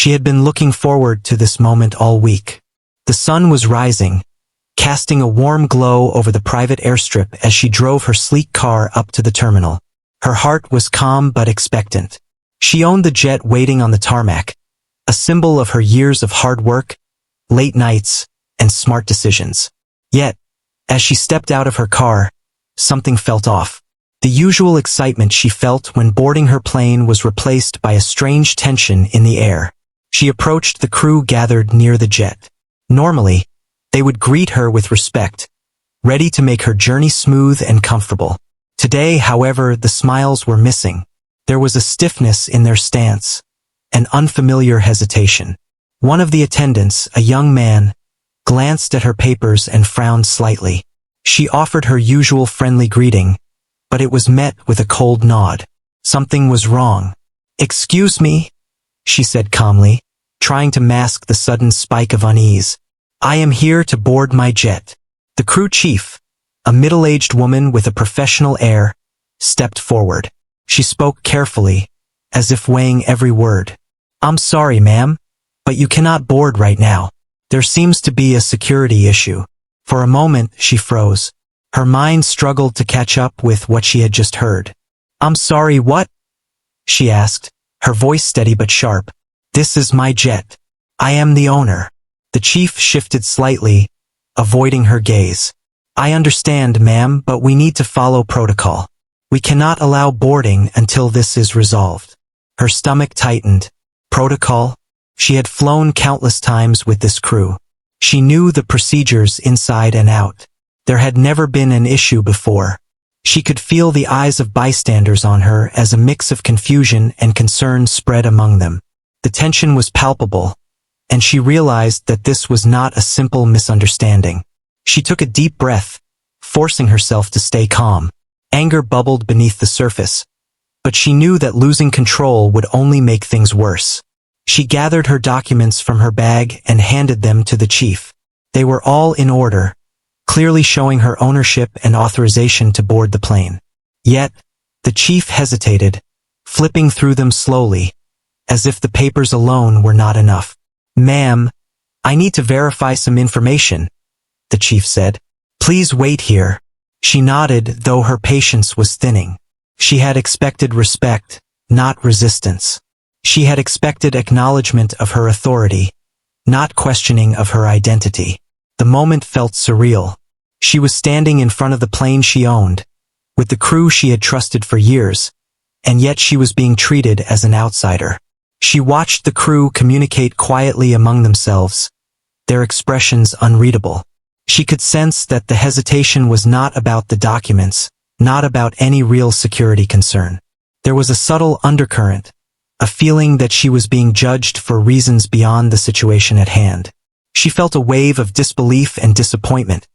She had been looking forward to this moment all week. The sun was rising, casting a warm glow over the private airstrip as she drove her sleek car up to the terminal. Her heart was calm but expectant. She owned the jet waiting on the tarmac, a symbol of her years of hard work, late nights, and smart decisions. Yet, as she stepped out of her car, something felt off. The usual excitement she felt when boarding her plane was replaced by a strange tension in the air. She approached the crew gathered near the jet. Normally, they would greet her with respect, ready to make her journey smooth and comfortable. Today, however, the smiles were missing. There was a stiffness in their stance, an unfamiliar hesitation. One of the attendants, a young man, glanced at her papers and frowned slightly. She offered her usual friendly greeting, but it was met with a cold nod. Something was wrong. "Excuse me," she said calmly, trying to mask the sudden spike of unease. "I am here to board my jet." The crew chief, a middle-aged woman with a professional air, stepped forward. She spoke carefully, as if weighing every word. "I'm sorry, ma'am, but you cannot board right now. There seems to be a security issue." For a moment, she froze. Her mind struggled to catch up with what she had just heard. "I'm sorry, what?" she asked, her voice steady but sharp. "This is my jet. I am the owner." The chief shifted slightly, avoiding her gaze. "I understand, ma'am, but we need to follow protocol. We cannot allow boarding until this is resolved." Her stomach tightened. Protocol? She had flown countless times with this crew. She knew the procedures inside and out. There had never been an issue before. She could feel the eyes of bystanders on her as a mix of confusion and concern spread among them. The tension was palpable, and she realized that this was not a simple misunderstanding. She took a deep breath, forcing herself to stay calm. Anger bubbled beneath the surface, but she knew that losing control would only make things worse. She gathered her documents from her bag and handed them to the chief. They were all in order, clearly showing her ownership and authorization to board the plane. Yet, the chief hesitated, flipping through them slowly, as if the papers alone were not enough. "Ma'am, I need to verify some information," the chief said. "Please wait here." She nodded, though her patience was thinning. She had expected respect, not resistance. She had expected acknowledgement of her authority, not questioning of her identity. The moment felt surreal. She was standing in front of the plane she owned, with the crew she had trusted for years, and yet she was being treated as an outsider. She watched the crew communicate quietly among themselves, their expressions unreadable. She could sense that the hesitation was not about the documents, not about any real security concern. There was a subtle undercurrent, a feeling that she was being judged for reasons beyond the situation at hand. She felt a wave of disbelief and disappointment,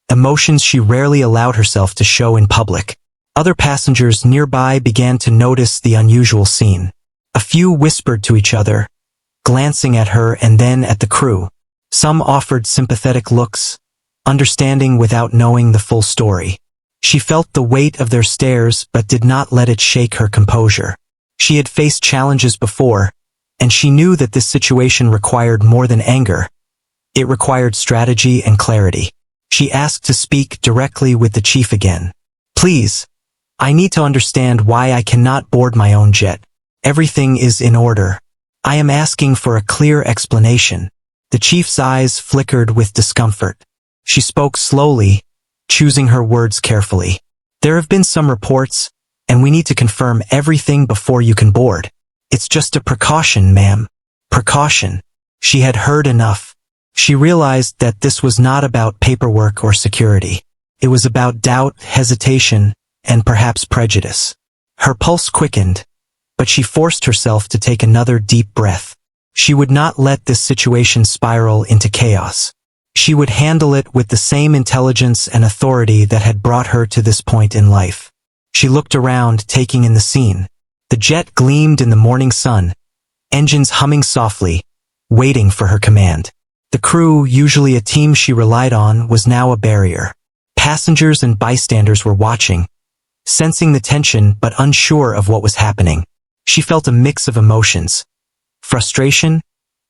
emotions she rarely allowed herself to show in public. Other passengers nearby began to notice the unusual scene. A few whispered to each other, glancing at her and then at the crew. Some offered sympathetic looks, understanding without knowing the full story. She felt the weight of their stares but did not let it shake her composure. She had faced challenges before, and she knew that this situation required more than anger. It required strategy and clarity. She asked to speak directly with the chief again. "Please, I need to understand why I cannot board my own jet. Everything is in order. I am asking for a clear explanation." The chief's eyes flickered with discomfort. She spoke slowly, choosing her words carefully. "There have been some reports, and we need to confirm everything before you can board. It's just a precaution, ma'am." Precaution. She had heard enough. She realized that this was not about paperwork or security. It was about doubt, hesitation, and perhaps prejudice. Her pulse quickened, but she forced herself to take another deep breath. She would not let this situation spiral into chaos. She would handle it with the same intelligence and authority that had brought her to this point in life. She looked around, taking in the scene. The jet gleamed in the morning sun, engines humming softly, waiting for her command. The crew, usually a team she relied on, was now a barrier. Passengers and bystanders were watching, sensing the tension but unsure of what was happening. She felt a mix of emotions: frustration,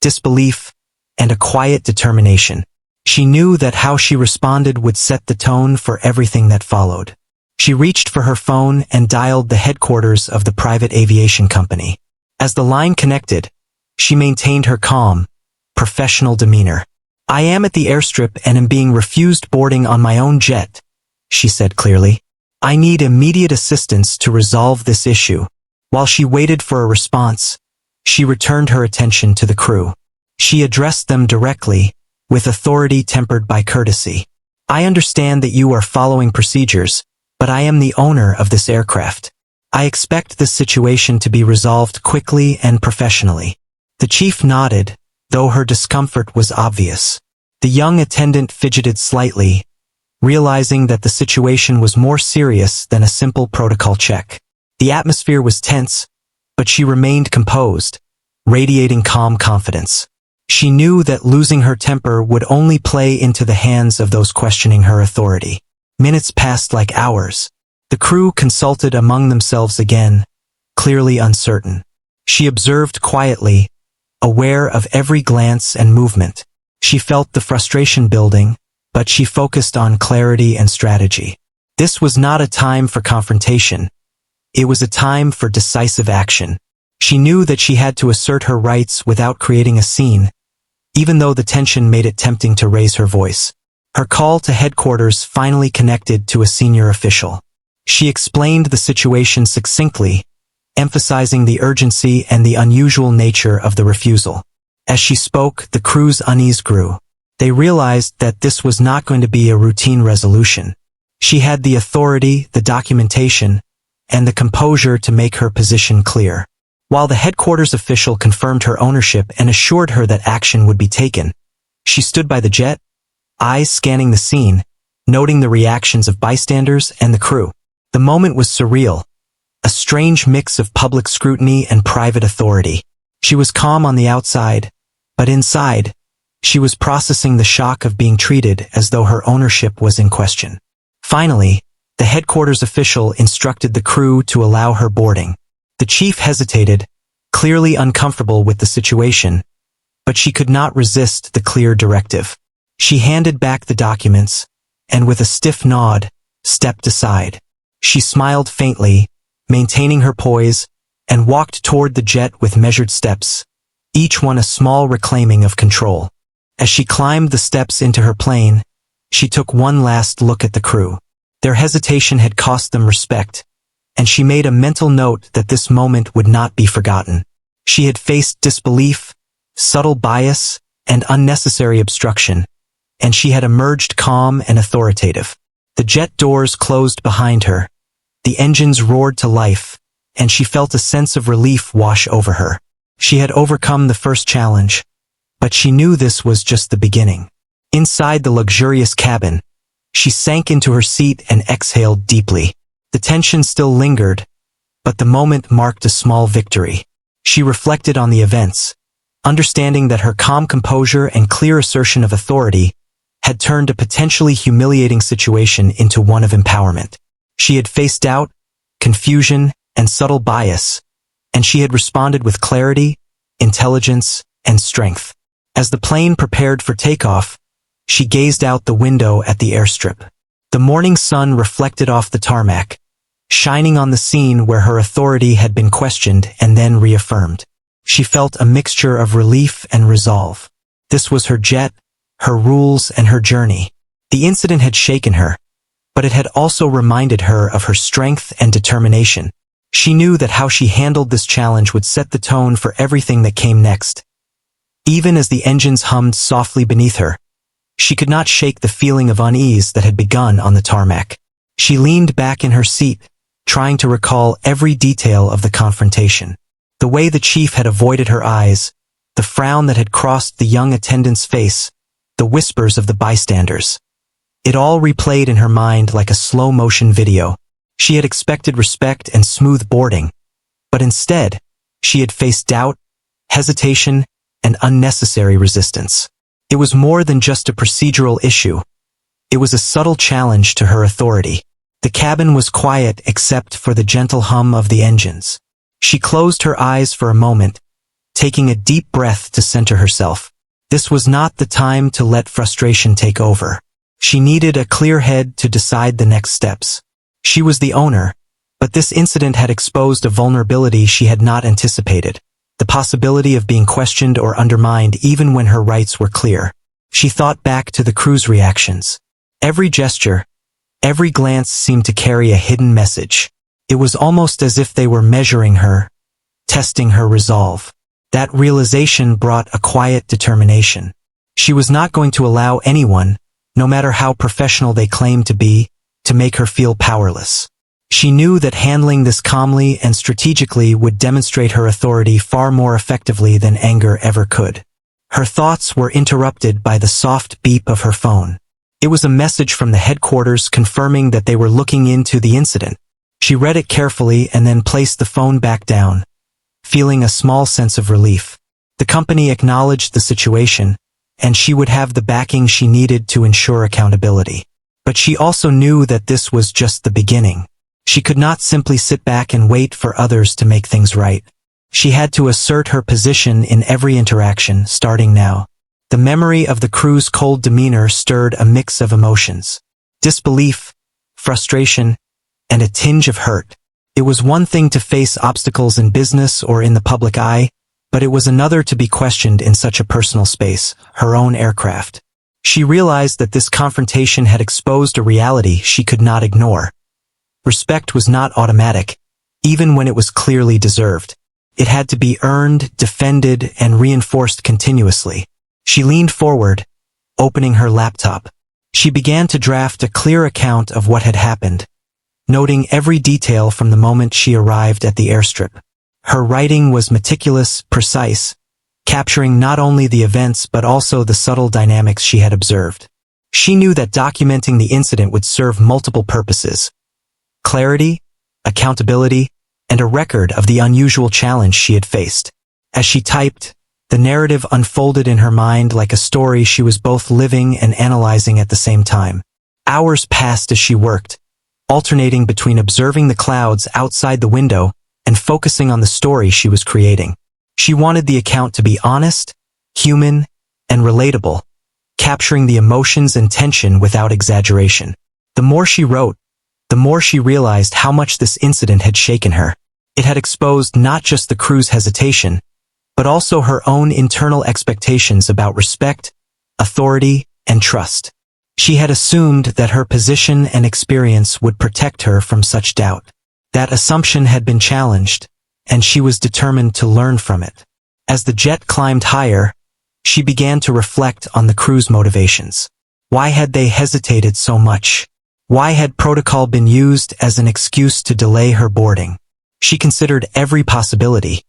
disbelief, and a quiet determination. She knew that how she responded would set the tone for everything that followed. She reached for her phone and dialed the headquarters of the private aviation company. As the line connected, she maintained her calm, professional demeanor. "I am at the airstrip and am being refused boarding on my own jet," she said clearly. "I need immediate assistance to resolve this issue." While she waited for a response, she returned her attention to the crew. She addressed them directly, with authority tempered by courtesy. "I understand that you are following procedures, but I am the owner of this aircraft. I expect this situation to be resolved quickly and professionally." The chief nodded, though her discomfort was obvious. The young attendant fidgeted slightly, realizing that the situation was more serious than a simple protocol check. The atmosphere was tense, but she remained composed, radiating calm confidence. She knew that losing her temper would only play into the hands of those questioning her authority. Minutes passed like hours. The crew consulted among themselves again, clearly uncertain. She observed quietly, aware of every glance and movement. She felt the frustration building, but she focused on clarity and strategy. This was not a time for confrontation. It was a time for decisive action. She knew that she had to assert her rights without creating a scene, even though the tension made it tempting to raise her voice. Her call to headquarters finally connected to a senior official. She explained the situation succinctly, emphasizing the urgency and the unusual nature of the refusal. As she spoke, the crew's unease grew. They realized that this was not going to be a routine resolution. She had the authority, the documentation, and the composure to make her position clear. While the headquarters official confirmed her ownership and assured her that action would be taken, she stood by the jet, eyes scanning the scene, noting the reactions of bystanders and the crew. The moment was surreal, a strange mix of public scrutiny and private authority. She was calm on the outside, but inside, she was processing the shock of being treated as though her ownership was in question. Finally, the headquarters official instructed the crew to allow her boarding. The chief hesitated, clearly uncomfortable with the situation, but she could not resist the clear directive. She handed back the documents, and with a stiff nod, stepped aside. She smiled faintly, maintaining her poise, and walked toward the jet with measured steps, each one a small reclaiming of control. As she climbed the steps into her plane, she took one last look at the crew. Their hesitation had cost them respect, and she made a mental note that this moment would not be forgotten. She had faced disbelief, subtle bias, and unnecessary obstruction, and she had emerged calm and authoritative. The jet doors closed behind her, the engines roared to life, and she felt a sense of relief wash over her. She had overcome the first challenge, but she knew this was just the beginning. Inside the luxurious cabin, she sank into her seat and exhaled deeply. The tension still lingered, but the moment marked a small victory. She reflected on the events, understanding that her calm composure and clear assertion of authority had turned a potentially humiliating situation into one of empowerment. She had faced doubt, confusion, and subtle bias, and she had responded with clarity, intelligence, and strength. As the plane prepared for takeoff, she gazed out the window at the airstrip. The morning sun reflected off the tarmac, shining on the scene where her authority had been questioned and then reaffirmed. She felt a mixture of relief and resolve. This was her jet, her rules, and her journey. The incident had shaken her, but it had also reminded her of her strength and determination. She knew that how she handled this challenge would set the tone for everything that came next. Even as the engines hummed softly beneath her, she could not shake the feeling of unease that had begun on the tarmac. She leaned back in her seat, trying to recall every detail of the confrontation. The way the chief had avoided her eyes, the frown that had crossed the young attendant's face, the whispers of the bystanders. It all replayed in her mind like a slow-motion video. She had expected respect and smooth boarding, but instead, she had faced doubt, hesitation, and unnecessary resistance. It was more than just a procedural issue. It was a subtle challenge to her authority. The cabin was quiet except for the gentle hum of the engines. She closed her eyes for a moment, taking a deep breath to center herself. This was not the time to let frustration take over. She needed a clear head to decide the next steps. She was the owner, but this incident had exposed a vulnerability she had not anticipated, the possibility of being questioned or undermined even when her rights were clear. She thought back to the crew's reactions. Every gesture, every glance seemed to carry a hidden message. It was almost as if they were measuring her, testing her resolve. That realization brought a quiet determination. She was not going to allow anyone, no matter how professional they claimed to be, to make her feel powerless. She knew that handling this calmly and strategically would demonstrate her authority far more effectively than anger ever could. Her thoughts were interrupted by the soft beep of her phone. It was a message from the headquarters confirming that they were looking into the incident. She read it carefully and then placed the phone back down, feeling a small sense of relief. The company acknowledged the situation, and she would have the backing she needed to ensure accountability. But she also knew that this was just the beginning. She could not simply sit back and wait for others to make things right. She had to assert her position in every interaction, starting now. The memory of the crew's cold demeanor stirred a mix of emotions. Disbelief, frustration, and a tinge of hurt. It was one thing to face obstacles in business or in the public eye, but it was another to be questioned in such a personal space, her own aircraft. She realized that this confrontation had exposed a reality she could not ignore. Respect was not automatic, even when it was clearly deserved. It had to be earned, defended, and reinforced continuously. She leaned forward, opening her laptop. She began to draft a clear account of what had happened, noting every detail from the moment she arrived at the airstrip. Her writing was meticulous, precise, capturing not only the events but also the subtle dynamics she had observed. She knew that documenting the incident would serve multiple purposes: clarity, accountability, and a record of the unusual challenge she had faced. As she typed, the narrative unfolded in her mind like a story she was both living and analyzing at the same time. Hours passed as she worked, alternating between observing the clouds outside the window and focusing on the story she was creating. She wanted the account to be honest, human, and relatable, capturing the emotions and tension without exaggeration. The more she wrote, the more she realized how much this incident had shaken her. It had exposed not just the crew's hesitation, but also her own internal expectations about respect, authority, and trust. She had assumed that her position and experience would protect her from such doubt. That assumption had been challenged, and she was determined to learn from it. As the jet climbed higher, she began to reflect on the crew's motivations. Why had they hesitated so much? Why had protocol been used as an excuse to delay her boarding? She considered every possibility: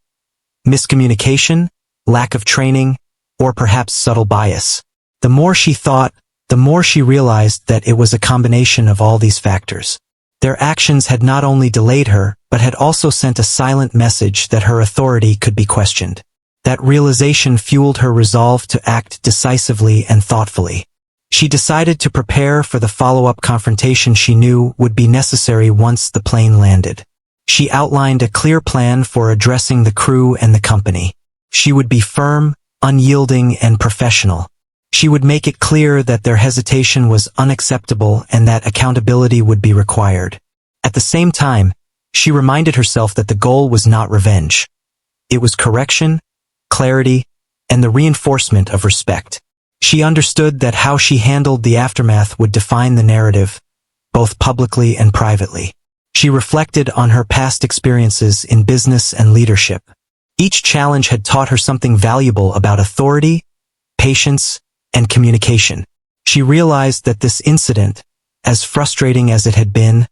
miscommunication, lack of training, or perhaps subtle bias. The more she thought, the more she realized that it was a combination of all these factors. Their actions had not only delayed her, but had also sent a silent message that her authority could be questioned. That realization fueled her resolve to act decisively and thoughtfully. She decided to prepare for the follow-up confrontation she knew would be necessary once the plane landed. She outlined a clear plan for addressing the crew and the company. She would be firm, unyielding, and professional. She would make it clear that their hesitation was unacceptable and that accountability would be required. At the same time, she reminded herself that the goal was not revenge. It was correction, clarity, and the reinforcement of respect. She understood that how she handled the aftermath would define the narrative, both publicly and privately. She reflected on her past experiences in business and leadership. Each challenge had taught her something valuable about authority, patience, and communication. She realized that this incident, as frustrating as it had been,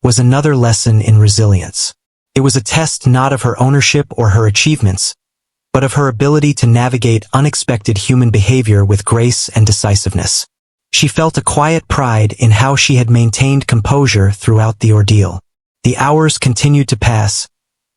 was another lesson in resilience. It was a test not of her ownership or her achievements, but of her ability to navigate unexpected human behavior with grace and decisiveness. She felt a quiet pride in how she had maintained composure throughout the ordeal. The hours continued to pass,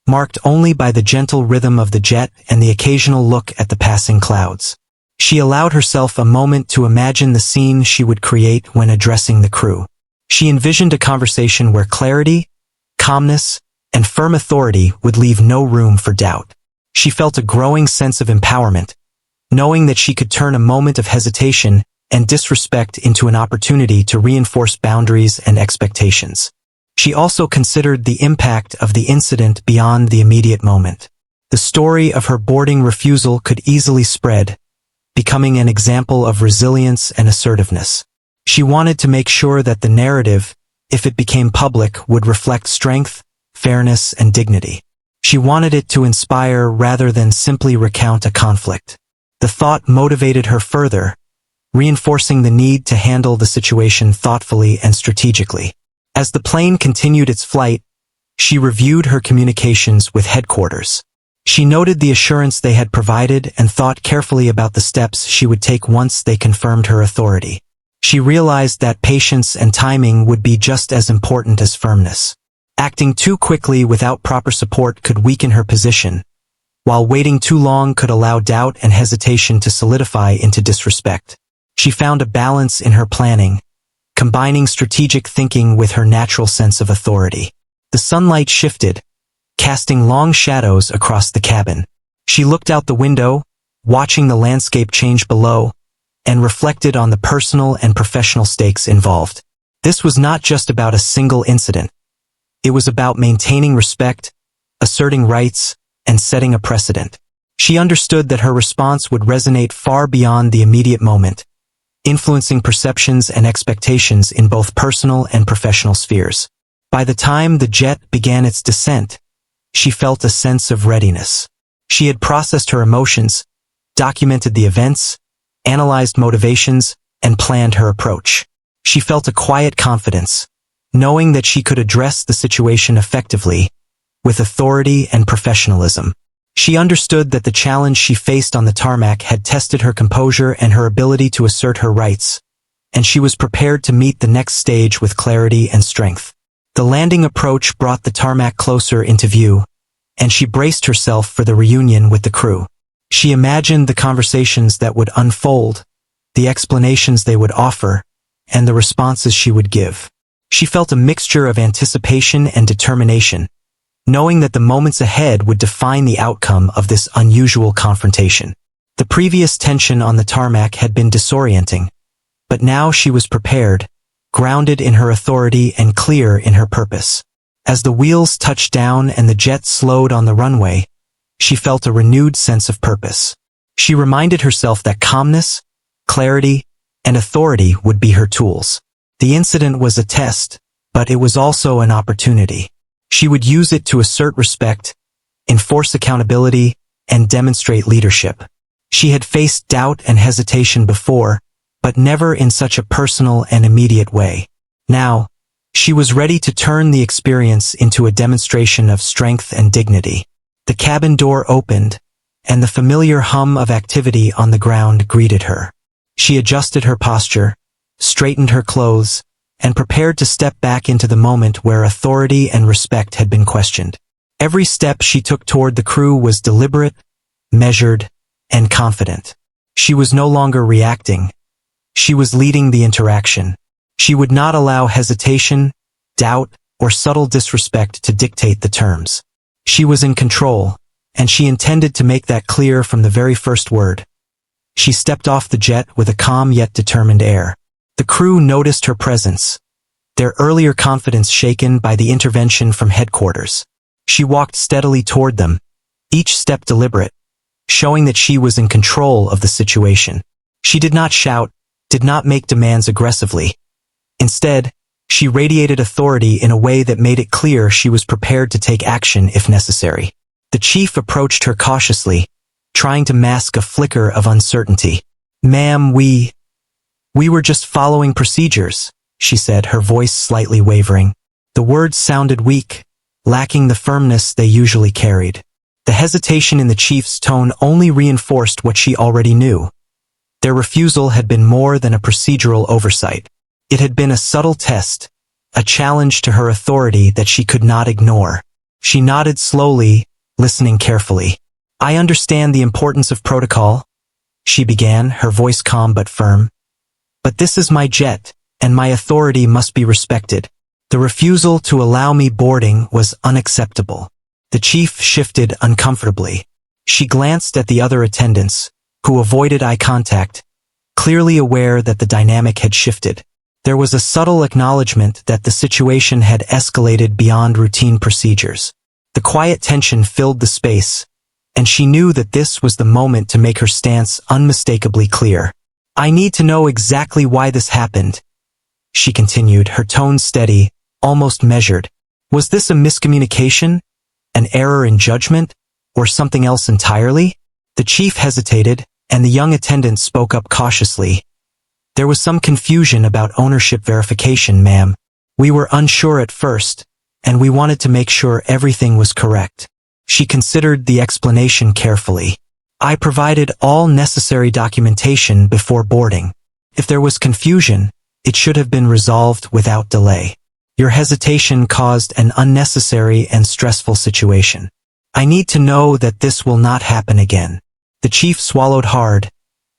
marked only by the gentle rhythm of the jet and the occasional look at the passing clouds. She allowed herself a moment to imagine the scene she would create when addressing the crew. She envisioned a conversation where clarity, calmness, and firm authority would leave no room for doubt. She felt a growing sense of empowerment, knowing that she could turn a moment of hesitation and disrespect into an opportunity to reinforce boundaries and expectations. She also considered the impact of the incident beyond the immediate moment. The story of her boarding refusal could easily spread, becoming an example of resilience and assertiveness. She wanted to make sure that the narrative, if it became public, would reflect strength, fairness, and dignity. She wanted it to inspire rather than simply recount a conflict. The thought motivated her further, reinforcing the need to handle the situation thoughtfully and strategically. As the plane continued its flight, she reviewed her communications with headquarters. She noted the assurance they had provided and thought carefully about the steps she would take once they confirmed her authority. She realized that patience and timing would be just as important as firmness. Acting too quickly without proper support could weaken her position, while waiting too long could allow doubt and hesitation to solidify into disrespect. She found a balance in her planning, combining strategic thinking with her natural sense of authority. The sunlight shifted, casting long shadows across the cabin. She looked out the window, watching the landscape change below, and reflected on the personal and professional stakes involved. This was not just about a single incident. It was about maintaining respect, asserting rights, and setting a precedent. She understood that her response would resonate far beyond the immediate moment, influencing perceptions and expectations in both personal and professional spheres. By the time the jet began its descent, she felt a sense of readiness. She had processed her emotions, documented the events, analyzed motivations, and planned her approach. She felt a quiet confidence, knowing that she could address the situation effectively, with authority and professionalism. She understood that the challenge she faced on the tarmac had tested her composure and her ability to assert her rights, and she was prepared to meet the next stage with clarity and strength. The landing approach brought the tarmac closer into view, and she braced herself for the reunion with the crew. She imagined the conversations that would unfold, the explanations they would offer, and the responses she would give. She felt a mixture of anticipation and determination, knowing that the moments ahead would define the outcome of this unusual confrontation. The previous tension on the tarmac had been disorienting, but now she was prepared, grounded in her authority and clear in her purpose. As the wheels touched down and the jet slowed on the runway, she felt a renewed sense of purpose. She reminded herself that calmness, clarity, and authority would be her tools. The incident was a test, but it was also an opportunity. She would use it to assert respect, enforce accountability, and demonstrate leadership. She had faced doubt and hesitation before, but never in such a personal and immediate way. Now, she was ready to turn the experience into a demonstration of strength and dignity. The cabin door opened, and the familiar hum of activity on the ground greeted her. She adjusted her posture, straightened her clothes, and prepared to step back into the moment where authority and respect had been questioned. Every step she took toward the crew was deliberate, measured, and confident. She was no longer reacting. She was leading the interaction. She would not allow hesitation, doubt, or subtle disrespect to dictate the terms. She was in control, and she intended to make that clear from the very first word. She stepped off the jet with a calm yet determined air. The crew noticed her presence, their earlier confidence shaken by the intervention from headquarters. She walked steadily toward them, each step deliberate, showing that she was in control of the situation. She did not shout, did not make demands aggressively. Instead, she radiated authority in a way that made it clear she was prepared to take action if necessary. The chief approached her cautiously, trying to mask a flicker of uncertainty. "Ma'am, we were just following procedures," she said, her voice slightly wavering. The words sounded weak, lacking the firmness they usually carried. The hesitation in the chief's tone only reinforced what she already knew. Their refusal had been more than a procedural oversight. It had been a subtle test, a challenge to her authority that she could not ignore. She nodded slowly, listening carefully. "I understand the importance of protocol," she began, her voice calm but firm. "But this is my jet, and my authority must be respected. The refusal to allow me boarding was unacceptable." The chief shifted uncomfortably. She glanced at the other attendants, who avoided eye contact, clearly aware that the dynamic had shifted. There was a subtle acknowledgement that the situation had escalated beyond routine procedures. The quiet tension filled the space, and she knew that this was the moment to make her stance unmistakably clear. "I need to know exactly why this happened," she continued, her tone steady, almost measured. "Was this a miscommunication? An error in judgment? Or something else entirely?" The chief hesitated, and the young attendant spoke up cautiously. "There was some confusion about ownership verification, ma'am. We were unsure at first, and we wanted to make sure everything was correct." She considered the explanation carefully. "I provided all necessary documentation before boarding. If there was confusion, it should have been resolved without delay. Your hesitation caused an unnecessary and stressful situation. I need to know that this will not happen again." The chief swallowed hard,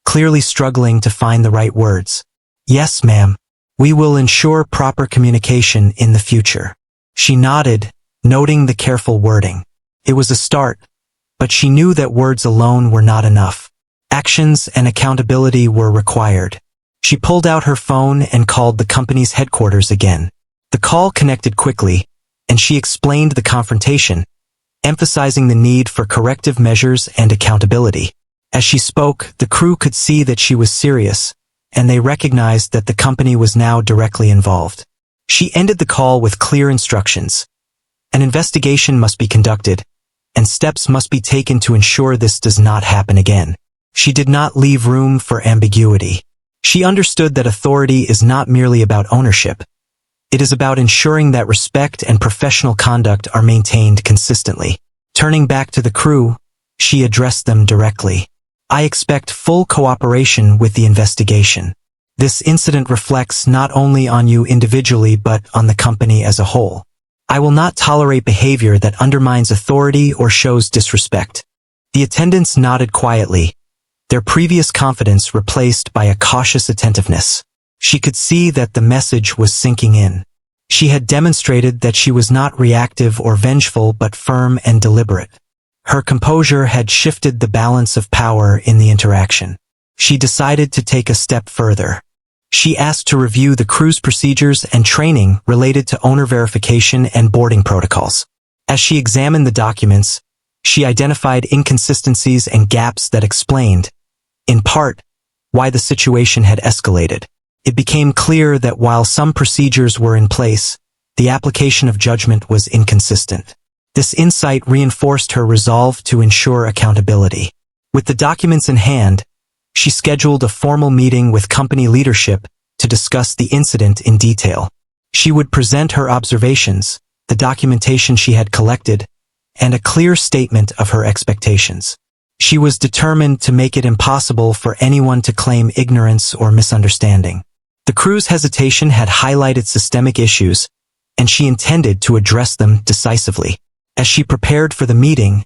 clearly struggling to find the right words. "Yes, ma'am. We will ensure proper communication in the future." She nodded, noting the careful wording. It was a start, but she knew that words alone were not enough. Actions and accountability were required. She pulled out her phone and called the company's headquarters again. The call connected quickly, and she explained the confrontation, emphasizing the need for corrective measures and accountability. As she spoke, the crew could see that she was serious, and they recognized that the company was now directly involved. She ended the call with clear instructions. An investigation must be conducted, and steps must be taken to ensure this does not happen again. She did not leave room for ambiguity. She understood that authority is not merely about ownership. It is about ensuring that respect and professional conduct are maintained consistently. Turning back to the crew, she addressed them directly. "I expect full cooperation with the investigation. This incident reflects not only on you individually but on the company as a whole. I will not tolerate behavior that undermines authority or shows disrespect." The attendants nodded quietly, their previous confidence replaced by a cautious attentiveness. She could see that the message was sinking in. She had demonstrated that she was not reactive or vengeful but firm and deliberate. Her composure had shifted the balance of power in the interaction. She decided to take a step further. She asked to review the crew's procedures and training related to owner verification and boarding protocols. As she examined the documents, she identified inconsistencies and gaps that explained, in part, why the situation had escalated. It became clear that while some procedures were in place, the application of judgment was inconsistent. This insight reinforced her resolve to ensure accountability. With the documents in hand, she scheduled a formal meeting with company leadership to discuss the incident in detail. She would present her observations, the documentation she had collected, and a clear statement of her expectations. She was determined to make it impossible for anyone to claim ignorance or misunderstanding. The crew's hesitation had highlighted systemic issues, and she intended to address them decisively. As she prepared for the meeting,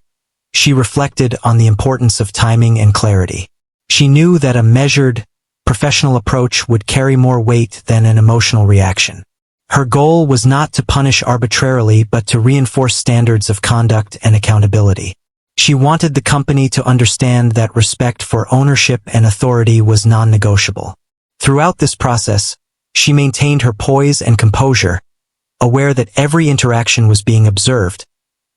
she reflected on the importance of timing and clarity. She knew that a measured, professional approach would carry more weight than an emotional reaction. Her goal was not to punish arbitrarily but to reinforce standards of conduct and accountability. She wanted the company to understand that respect for ownership and authority was non-negotiable. Throughout this process, she maintained her poise and composure, aware that every interaction was being observed,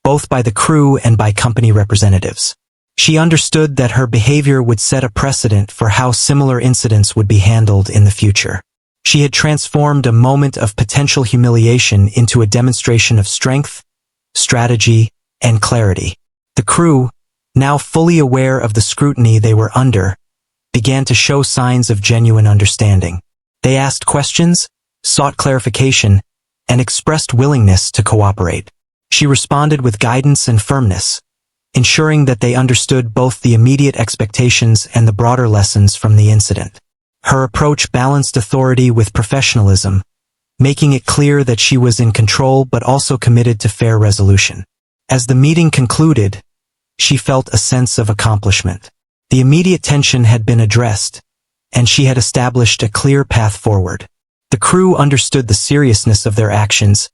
both by the crew and by company representatives. She understood that her behavior would set a precedent for how similar incidents would be handled in the future. She had transformed a moment of potential humiliation into a demonstration of strength, strategy, and clarity. The crew, now fully aware of the scrutiny they were under, began to show signs of genuine understanding. They asked questions, sought clarification, and expressed willingness to cooperate. She responded with guidance and firmness, ensuring that they understood both the immediate expectations and the broader lessons from the incident. Her approach balanced authority with professionalism, making it clear that she was in control but also committed to fair resolution. As the meeting concluded, she felt a sense of accomplishment. The immediate tension had been addressed, and she had established a clear path forward. The crew understood the seriousness of their actions,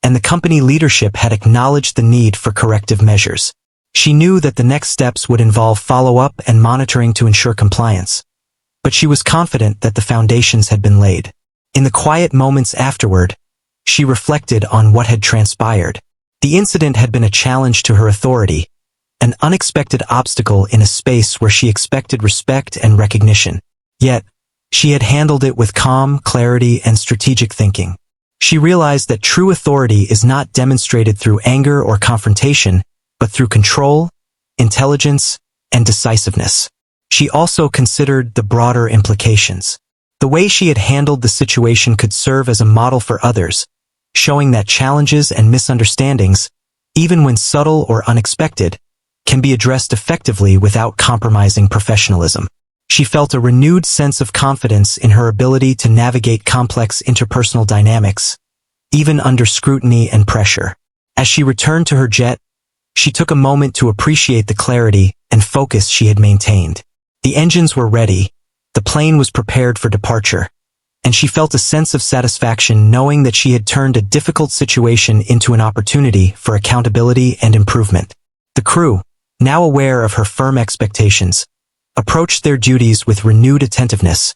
and the company leadership had acknowledged the need for corrective measures. She knew that the next steps would involve follow-up and monitoring to ensure compliance, but she was confident that the foundations had been laid. In the quiet moments afterward, she reflected on what had transpired. The incident had been a challenge to her authority, an unexpected obstacle in a space where she expected respect and recognition. Yet, she had handled it with calm, clarity, and strategic thinking. She realized that true authority is not demonstrated through anger or confrontation, but through control, intelligence, and decisiveness. She also considered the broader implications. The way she had handled the situation could serve as a model for others, showing that challenges and misunderstandings, even when subtle or unexpected, can be addressed effectively without compromising professionalism. She felt a renewed sense of confidence in her ability to navigate complex interpersonal dynamics, even under scrutiny and pressure. As she returned to her jet, she took a moment to appreciate the clarity and focus she had maintained. The engines were ready, the plane was prepared for departure, and she felt a sense of satisfaction knowing that she had turned a difficult situation into an opportunity for accountability and improvement. The crew, now aware of her firm expectations, approached their duties with renewed attentiveness,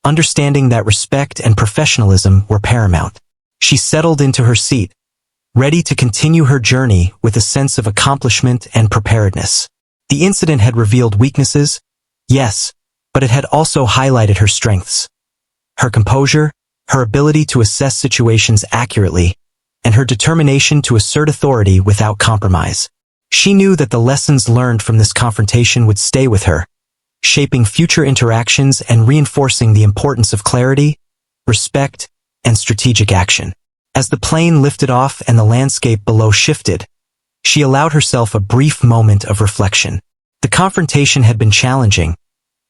understanding that respect and professionalism were paramount. She settled into her seat, ready to continue her journey with a sense of accomplishment and preparedness. The incident had revealed weaknesses, yes, but it had also highlighted her strengths. Her composure, her ability to assess situations accurately, and her determination to assert authority without compromise. She knew that the lessons learned from this confrontation would stay with her, shaping future interactions and reinforcing the importance of clarity, respect, and strategic action. As the plane lifted off and the landscape below shifted, she allowed herself a brief moment of reflection. The confrontation had been challenging,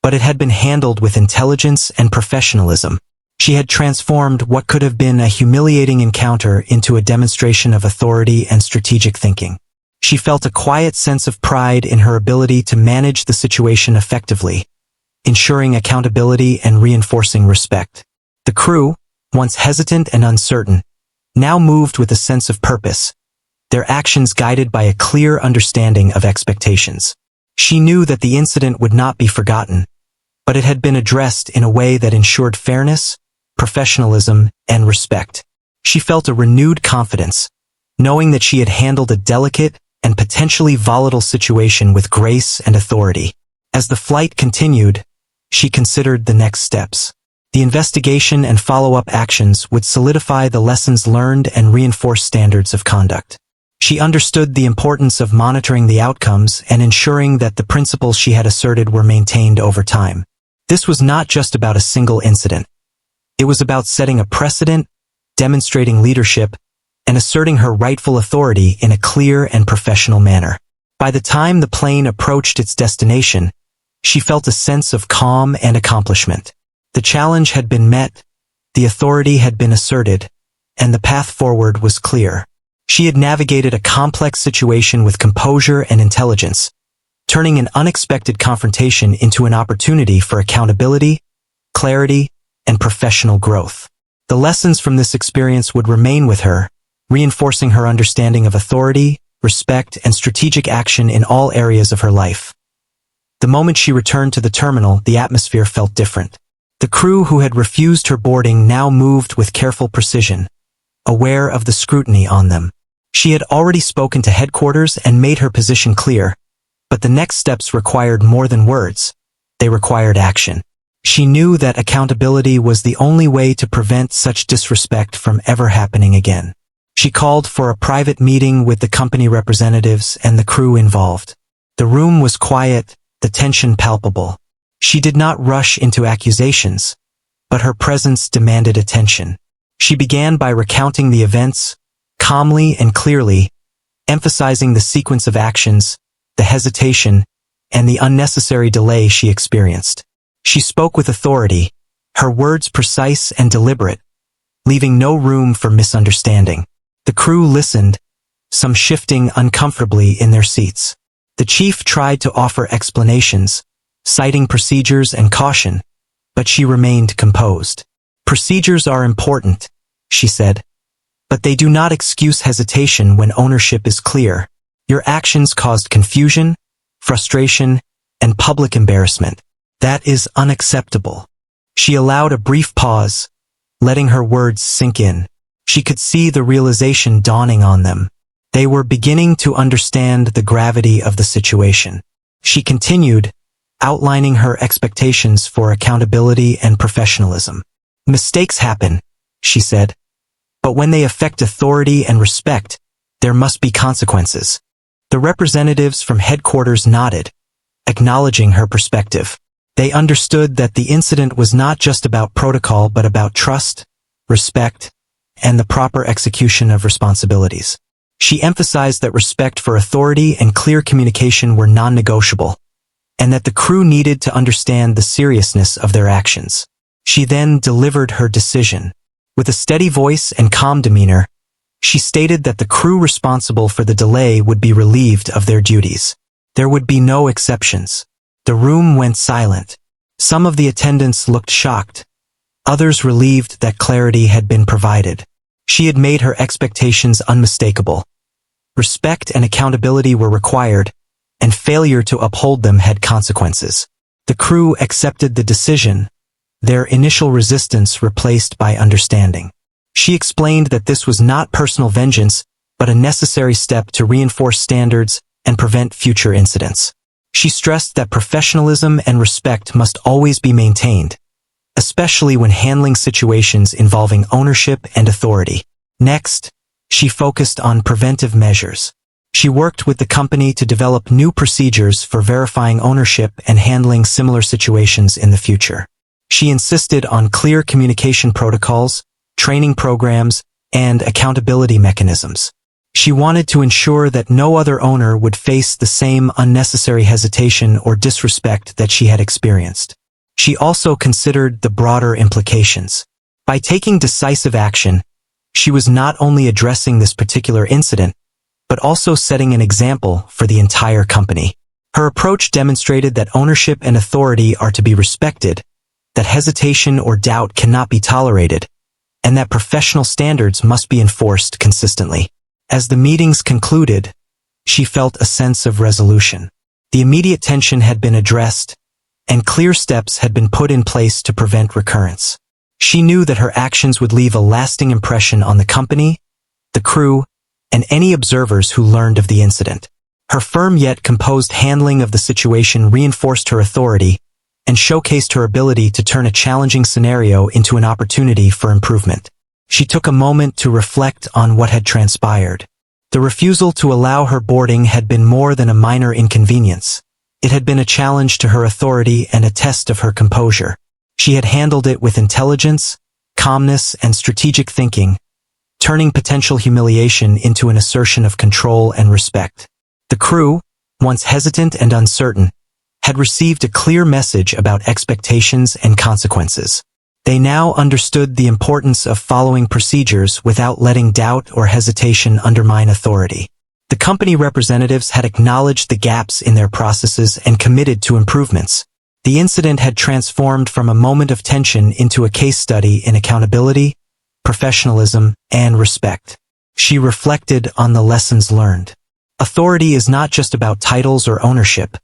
but it had been handled with intelligence and professionalism. She had transformed what could have been a humiliating encounter into a demonstration of authority and strategic thinking. She felt a quiet sense of pride in her ability to manage the situation effectively, ensuring accountability and reinforcing respect. The crew, once hesitant and uncertain, now moved with a sense of purpose, their actions guided by a clear understanding of expectations. She knew that the incident would not be forgotten, but it had been addressed in a way that ensured fairness, professionalism, and respect. She felt a renewed confidence, knowing that she had handled a delicate and potentially volatile situation with grace and authority. As the flight continued, she considered the next steps. The investigation and follow-up actions would solidify the lessons learned and reinforce standards of conduct. She understood the importance of monitoring the outcomes and ensuring that the principles she had asserted were maintained over time. This was not just about a single incident. It was about setting a precedent, demonstrating leadership, and asserting her rightful authority in a clear and professional manner. By the time the plane approached its destination, she felt a sense of calm and accomplishment. The challenge had been met, the authority had been asserted, and the path forward was clear. She had navigated a complex situation with composure and intelligence, turning an unexpected confrontation into an opportunity for accountability, clarity, and professional growth. The lessons from this experience would remain with her, reinforcing her understanding of authority, respect, and strategic action in all areas of her life. The moment she returned to the terminal, the atmosphere felt different. The crew who had refused her boarding now moved with careful precision, aware of the scrutiny on them. She had already spoken to headquarters and made her position clear, but the next steps required more than words. They required action. She knew that accountability was the only way to prevent such disrespect from ever happening again. She called for a private meeting with the company representatives and the crew involved. The room was quiet, the tension palpable. She did not rush into accusations, but her presence demanded attention. She began by recounting the events, calmly and clearly, emphasizing the sequence of actions, the hesitation, and the unnecessary delay she experienced. She spoke with authority, her words precise and deliberate, leaving no room for misunderstanding. The crew listened, some shifting uncomfortably in their seats. The chief tried to offer explanations, citing procedures and caution, but she remained composed. Procedures are important, she said, but they do not excuse hesitation when ownership is clear. Your actions caused confusion, frustration, and public embarrassment. That is unacceptable." She allowed a brief pause, letting her words sink in. She could see the realization dawning on them. They were beginning to understand the gravity of the situation. She continued, outlining her expectations for accountability and professionalism. "Mistakes happen," she said, "but when they affect authority and respect, there must be consequences." The representatives from headquarters nodded, acknowledging her perspective. They understood that the incident was not just about protocol but about trust, respect, and the proper execution of responsibilities. She emphasized that respect for authority and clear communication were non-negotiable, and that the crew needed to understand the seriousness of their actions. She then delivered her decision. With a steady voice and calm demeanor, she stated that the crew responsible for the delay would be relieved of their duties. There would be no exceptions. The room went silent. Some of the attendants looked shocked. Others relieved that clarity had been provided. She had made her expectations unmistakable. Respect and accountability were required, and failure to uphold them had consequences. The crew accepted the decision, their initial resistance replaced by understanding. She explained that this was not personal vengeance, but a necessary step to reinforce standards and prevent future incidents. She stressed that professionalism and respect must always be maintained, especially when handling situations involving ownership and authority. Next, she focused on preventive measures. She worked with the company to develop new procedures for verifying ownership and handling similar situations in the future. She insisted on clear communication protocols, training programs, and accountability mechanisms. She wanted to ensure that no other owner would face the same unnecessary hesitation or disrespect that she had experienced. She also considered the broader implications. By taking decisive action, she was not only addressing this particular incident, but also setting an example for the entire company. Her approach demonstrated that ownership and authority are to be respected, that hesitation or doubt cannot be tolerated, and that professional standards must be enforced consistently. As the meetings concluded, she felt a sense of resolution. The immediate tension had been addressed, and clear steps had been put in place to prevent recurrence. She knew that her actions would leave a lasting impression on the company, the crew, and any observers who learned of the incident. Her firm yet composed handling of the situation reinforced her authority and showcased her ability to turn a challenging scenario into an opportunity for improvement. She took a moment to reflect on what had transpired. The refusal to allow her boarding had been more than a minor inconvenience. It had been a challenge to her authority and a test of her composure. She had handled it with intelligence, calmness, and strategic thinking, turning potential humiliation into an assertion of control and respect. The crew, once hesitant and uncertain, had received a clear message about expectations and consequences. They now understood the importance of following procedures without letting doubt or hesitation undermine authority. The company representatives had acknowledged the gaps in their processes and committed to improvements. The incident had transformed from a moment of tension into a case study in accountability, professionalism, and respect. She reflected on the lessons learned. Authority is not just about titles or ownership.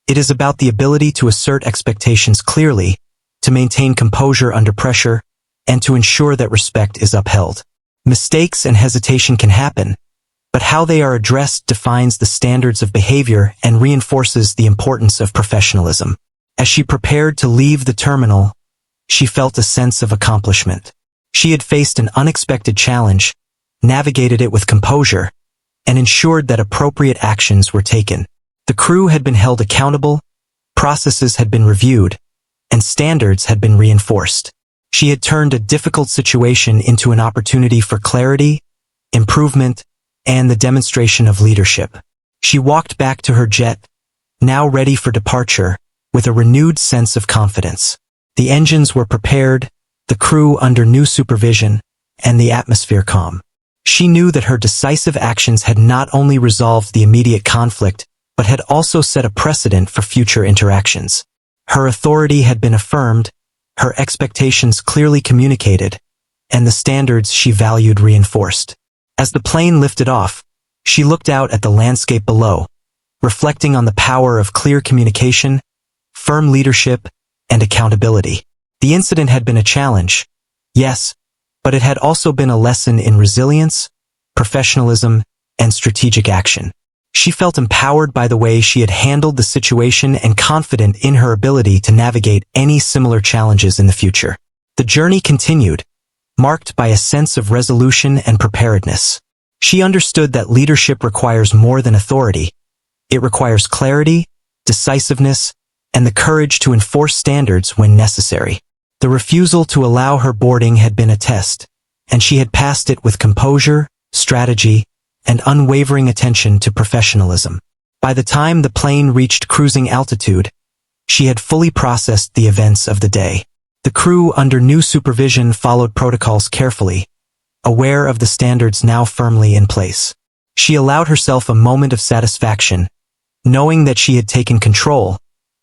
It is about the ability to assert expectations clearly, to maintain composure under pressure, and to ensure that respect is upheld. Mistakes and hesitation can happen, but how they are addressed defines the standards of behavior and reinforces the importance of professionalism. As she prepared to leave the terminal, she felt a sense of accomplishment. She had faced an unexpected challenge, navigated it with composure, and ensured that appropriate actions were taken. The crew had been held accountable, processes had been reviewed, and standards had been reinforced. She had turned a difficult situation into an opportunity for clarity, improvement, and the demonstration of leadership. She walked back to her jet, now ready for departure, with a renewed sense of confidence. The engines were prepared, the crew under new supervision, and the atmosphere calm. She knew that her decisive actions had not only resolved the immediate conflict, but had also set a precedent for future interactions. Her authority had been affirmed, her expectations clearly communicated, and the standards she valued reinforced. As the plane lifted off, She looked out at the landscape below, reflecting on the power of clear communication, firm leadership, and accountability. The incident had been a challenge, yes, but it had also been a lesson in resilience, professionalism, and strategic action. She felt empowered by the way she had handled the situation and confident in her ability to navigate any similar challenges in the future. The journey continued, marked by a sense of resolution and preparedness. She understood that leadership requires more than authority. It requires clarity, decisiveness, and the courage to enforce standards when necessary. The refusal to allow her boarding had been a test, and she had passed it with composure, strategy, and unwavering attention to professionalism. By the time the plane reached cruising altitude, she had fully processed the events of the day. The crew under new supervision followed protocols carefully, aware of the standards now firmly in place. She allowed herself a moment of satisfaction, knowing that she had taken control,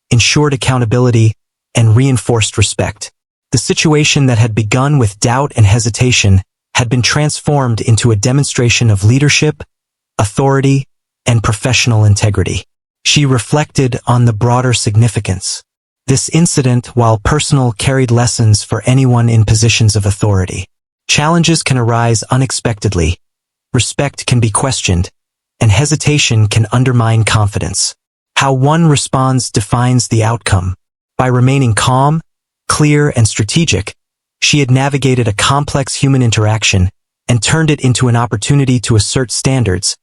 ensured accountability, and reinforced respect. The situation that had begun with doubt and hesitation had been transformed into a demonstration of leadership, authority, and professional integrity. She reflected on the broader significance. This incident, while personal, carried lessons for anyone in positions of authority. Challenges can arise unexpectedly, respect can be questioned, and hesitation can undermine confidence. How one responds defines the outcome. By remaining calm, clear, and strategic, she had navigated a complex human interaction and turned it into an opportunity to assert standards,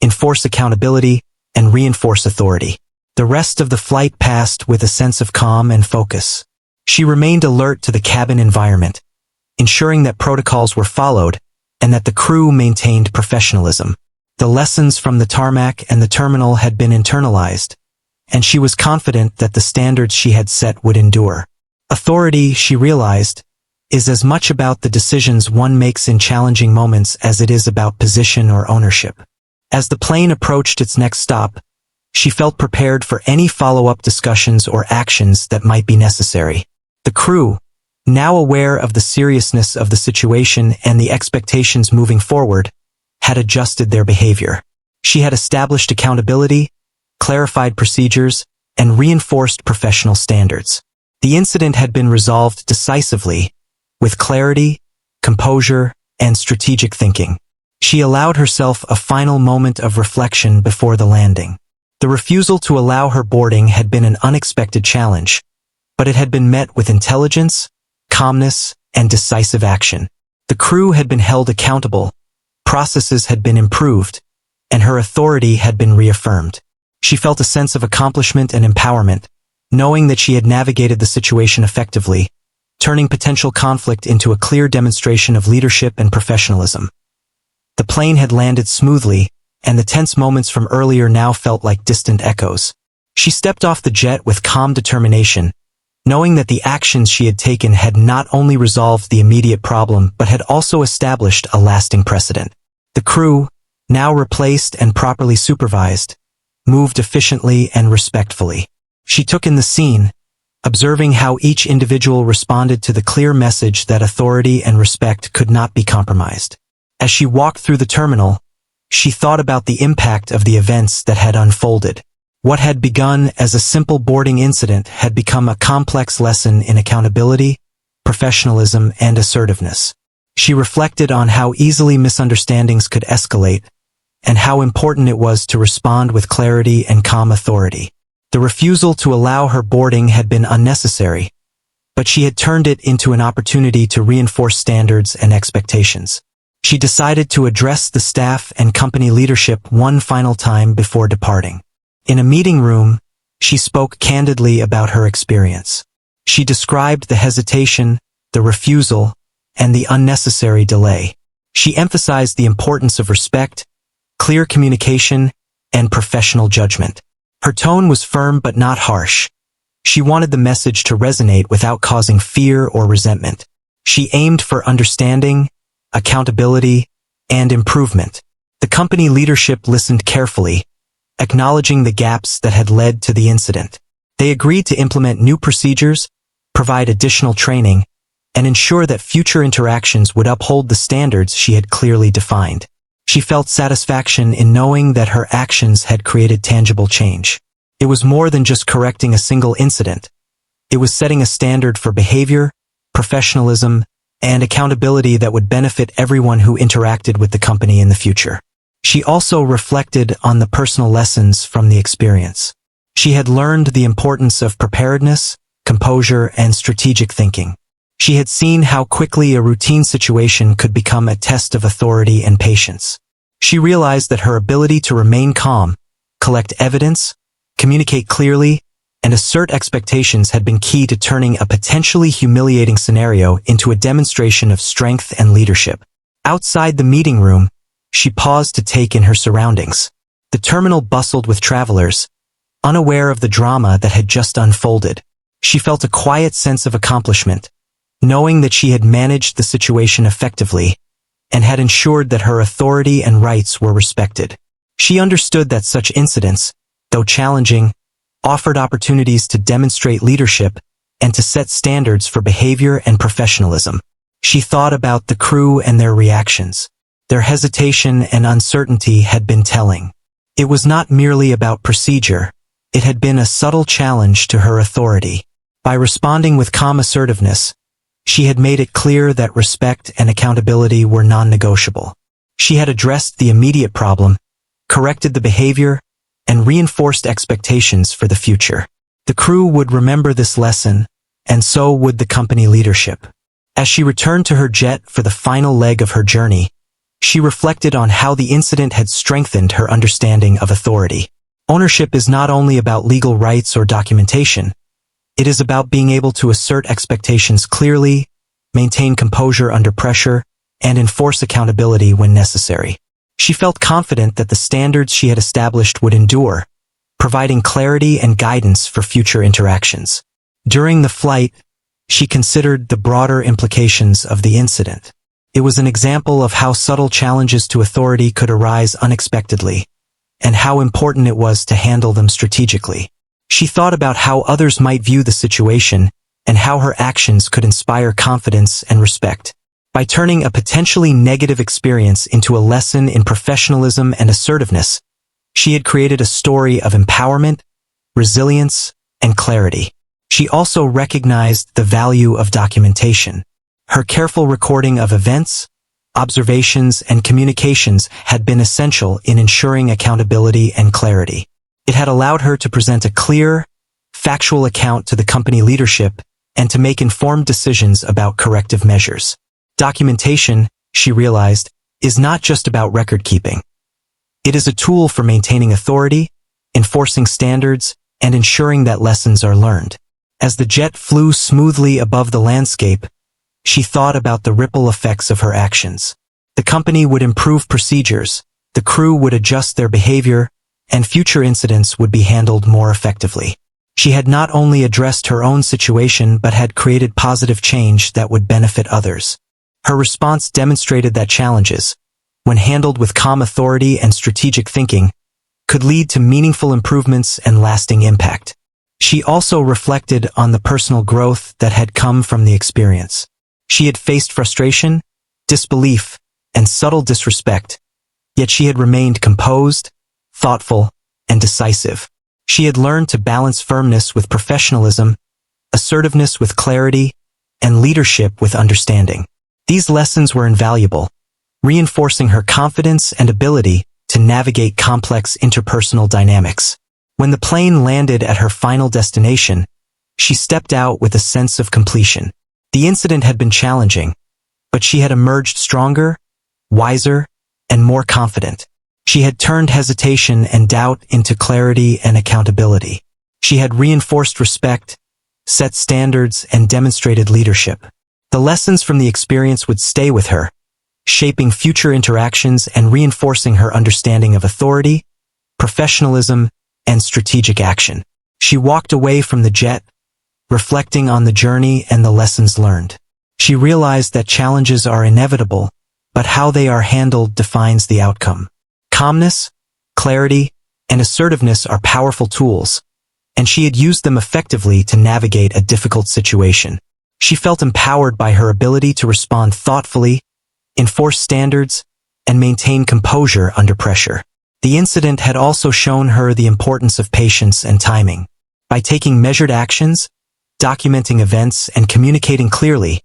enforce accountability, and reinforce authority. The rest of the flight passed with a sense of calm and focus. She remained alert to the cabin environment, ensuring that protocols were followed and that the crew maintained professionalism. The lessons from the tarmac and the terminal had been internalized, and she was confident that the standards she had set would endure. Authority, she realized, is as much about the decisions one makes in challenging moments as it is about position or ownership. As the plane approached its next stop, she felt prepared for any follow-up discussions or actions that might be necessary. The crew, now aware of the seriousness of the situation and the expectations moving forward, had adjusted their behavior. She had established accountability, clarified procedures, and reinforced professional standards. The incident had been resolved decisively, with clarity, composure, and strategic thinking. She allowed herself a final moment of reflection before the landing. The refusal to allow her boarding had been an unexpected challenge, but it had been met with intelligence, calmness, and decisive action. The crew had been held accountable, processes had been improved, and her authority had been reaffirmed. She felt a sense of accomplishment and empowerment, knowing that she had navigated the situation effectively, turning potential conflict into a clear demonstration of leadership and professionalism. The plane had landed smoothly, and the tense moments from earlier now felt like distant echoes. She stepped off the jet with calm determination, knowing that the actions she had taken had not only resolved the immediate problem but had also established a lasting precedent. The crew, now replaced and properly supervised, moved efficiently and respectfully. She took in the scene, observing how each individual responded to the clear message that authority and respect could not be compromised. As she walked through the terminal, she thought about the impact of the events that had unfolded. What had begun as a simple boarding incident had become a complex lesson in accountability, professionalism, and assertiveness. She reflected on how easily misunderstandings could escalate, and how important it was to respond with clarity and calm authority. The refusal to allow her boarding had been unnecessary, but she had turned it into an opportunity to reinforce standards and expectations. She decided to address the staff and company leadership one final time before departing. In a meeting room, she spoke candidly about her experience. She described the hesitation, the refusal, and the unnecessary delay. She emphasized the importance of respect, clear communication, and professional judgment. Her tone was firm but not harsh. She wanted the message to resonate without causing fear or resentment. She aimed for understanding, accountability, and improvement. The company leadership listened carefully, acknowledging the gaps that had led to the incident. They agreed to implement new procedures, provide additional training, and ensure that future interactions would uphold the standards she had clearly defined. She felt satisfaction in knowing that her actions had created tangible change. It was more than just correcting a single incident. It was setting a standard for behavior, professionalism, and accountability that would benefit everyone who interacted with the company in the future. She also reflected on the personal lessons from the experience. She had learned the importance of preparedness, composure, and strategic thinking. She had seen how quickly a routine situation could become a test of authority and patience. She realized that her ability to remain calm, collect evidence, communicate clearly, and assert expectations had been key to turning a potentially humiliating scenario into a demonstration of strength and leadership. Outside the meeting room, she paused to take in her surroundings. The terminal bustled with travelers, unaware of the drama that had just unfolded. She felt a quiet sense of accomplishment, knowing that she had managed the situation effectively and had ensured that her authority and rights were respected. She understood that such incidents, though challenging, offered opportunities to demonstrate leadership and to set standards for behavior and professionalism. She thought about the crew and their reactions. Their hesitation and uncertainty had been telling. It was not merely about procedure, it had been a subtle challenge to her authority. By responding with calm assertiveness, she had made it clear that respect and accountability were non-negotiable. She had addressed the immediate problem, corrected the behavior, and reinforced expectations for the future. The crew would remember this lesson, and so would the company leadership. As she returned to her jet for the final leg of her journey, she reflected on how the incident had strengthened her understanding of authority. Ownership is not only about legal rights or documentation. It is about being able to assert expectations clearly, maintain composure under pressure, and enforce accountability when necessary. She felt confident that the standards she had established would endure, providing clarity and guidance for future interactions. During the flight, she considered the broader implications of the incident. It was an example of how subtle challenges to authority could arise unexpectedly, and how important it was to handle them strategically. She thought about how others might view the situation and how her actions could inspire confidence and respect. By turning a potentially negative experience into a lesson in professionalism and assertiveness, she had created a story of empowerment, resilience, and clarity. She also recognized the value of documentation. Her careful recording of events, observations, and communications had been essential in ensuring accountability and clarity. It had allowed her to present a clear, factual account to the company leadership and to make informed decisions about corrective measures. Documentation, she realized, is not just about record keeping. It is a tool for maintaining authority, enforcing standards, and ensuring that lessons are learned. As the jet flew smoothly above the landscape, she thought about the ripple effects of her actions. The company would improve procedures, the crew would adjust their behavior, and future incidents would be handled more effectively. She had not only addressed her own situation but had created positive change that would benefit others. Her response demonstrated that challenges, when handled with calm authority and strategic thinking, could lead to meaningful improvements and lasting impact. She also reflected on the personal growth that had come from the experience. She had faced frustration, disbelief, and subtle disrespect, yet she had remained composed, thoughtful, and decisive. She had learned to balance firmness with professionalism, assertiveness with clarity, and leadership with understanding. These lessons were invaluable, reinforcing her confidence and ability to navigate complex interpersonal dynamics. When the plane landed at her final destination, she stepped out with a sense of completion. The incident had been challenging, but she had emerged stronger, wiser, and more confident. She had turned hesitation and doubt into clarity and accountability. She had reinforced respect, set standards, and demonstrated leadership. The lessons from the experience would stay with her, shaping future interactions and reinforcing her understanding of authority, professionalism, and strategic action. She walked away from the jet, reflecting on the journey and the lessons learned. She realized that challenges are inevitable, but how they are handled defines the outcome. Calmness, clarity, and assertiveness are powerful tools, and she had used them effectively to navigate a difficult situation. She felt empowered by her ability to respond thoughtfully, enforce standards, and maintain composure under pressure. The incident had also shown her the importance of patience and timing. By taking measured actions, documenting events, and communicating clearly,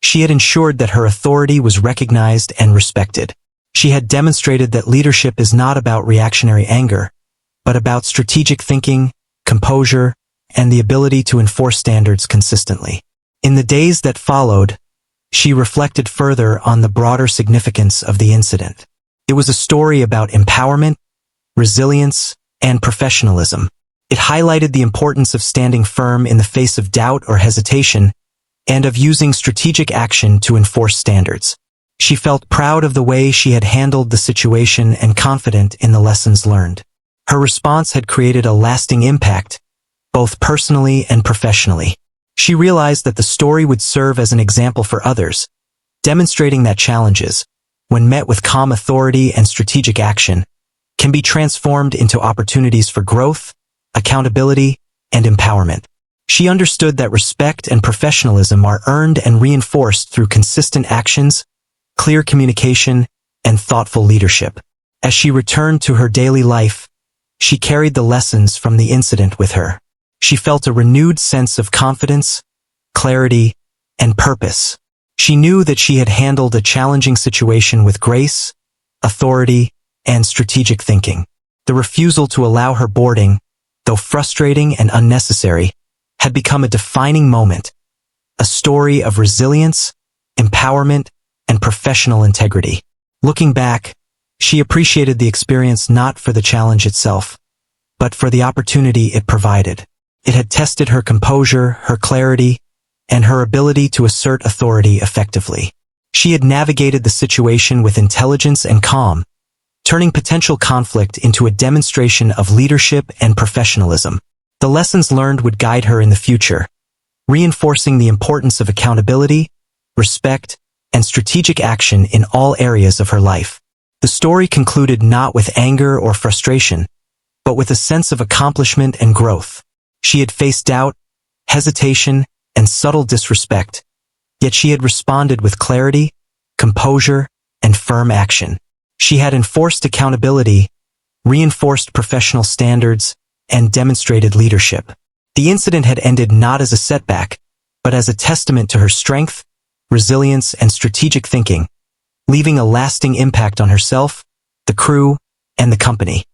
she had ensured that her authority was recognized and respected. She had demonstrated that leadership is not about reactionary anger, but about strategic thinking, composure, and the ability to enforce standards consistently. In the days that followed, she reflected further on the broader significance of the incident. It was a story about empowerment, resilience, and professionalism. It highlighted the importance of standing firm in the face of doubt or hesitation, and of using strategic action to enforce standards. She felt proud of the way she had handled the situation and confident in the lessons learned. Her response had created a lasting impact, both personally and professionally. She realized that the story would serve as an example for others, demonstrating that challenges, when met with calm authority and strategic action, can be transformed into opportunities for growth, accountability, and empowerment. She understood that respect and professionalism are earned and reinforced through consistent actions, clear communication, and thoughtful leadership. As she returned to her daily life, she carried the lessons from the incident with her. She felt a renewed sense of confidence, clarity, and purpose. She knew that she had handled a challenging situation with grace, authority, and strategic thinking. The refusal to allow her boarding, though frustrating and unnecessary, had become a defining moment, a story of resilience, empowerment, and professional integrity. Looking back, she appreciated the experience not for the challenge itself, but for the opportunity it provided. It had tested her composure, her clarity, and her ability to assert authority effectively. She had navigated the situation with intelligence and calm, turning potential conflict into a demonstration of leadership and professionalism. The lessons learned would guide her in the future, reinforcing the importance of accountability, respect, and strategic action in all areas of her life. The story concluded not with anger or frustration, but with a sense of accomplishment and growth. She had faced doubt, hesitation, and subtle disrespect, yet she had responded with clarity, composure, and firm action. She had enforced accountability, reinforced professional standards, and demonstrated leadership. The incident had ended not as a setback, but as a testament to her strength, resilience, and strategic thinking, leaving a lasting impact on herself, the crew, and the company.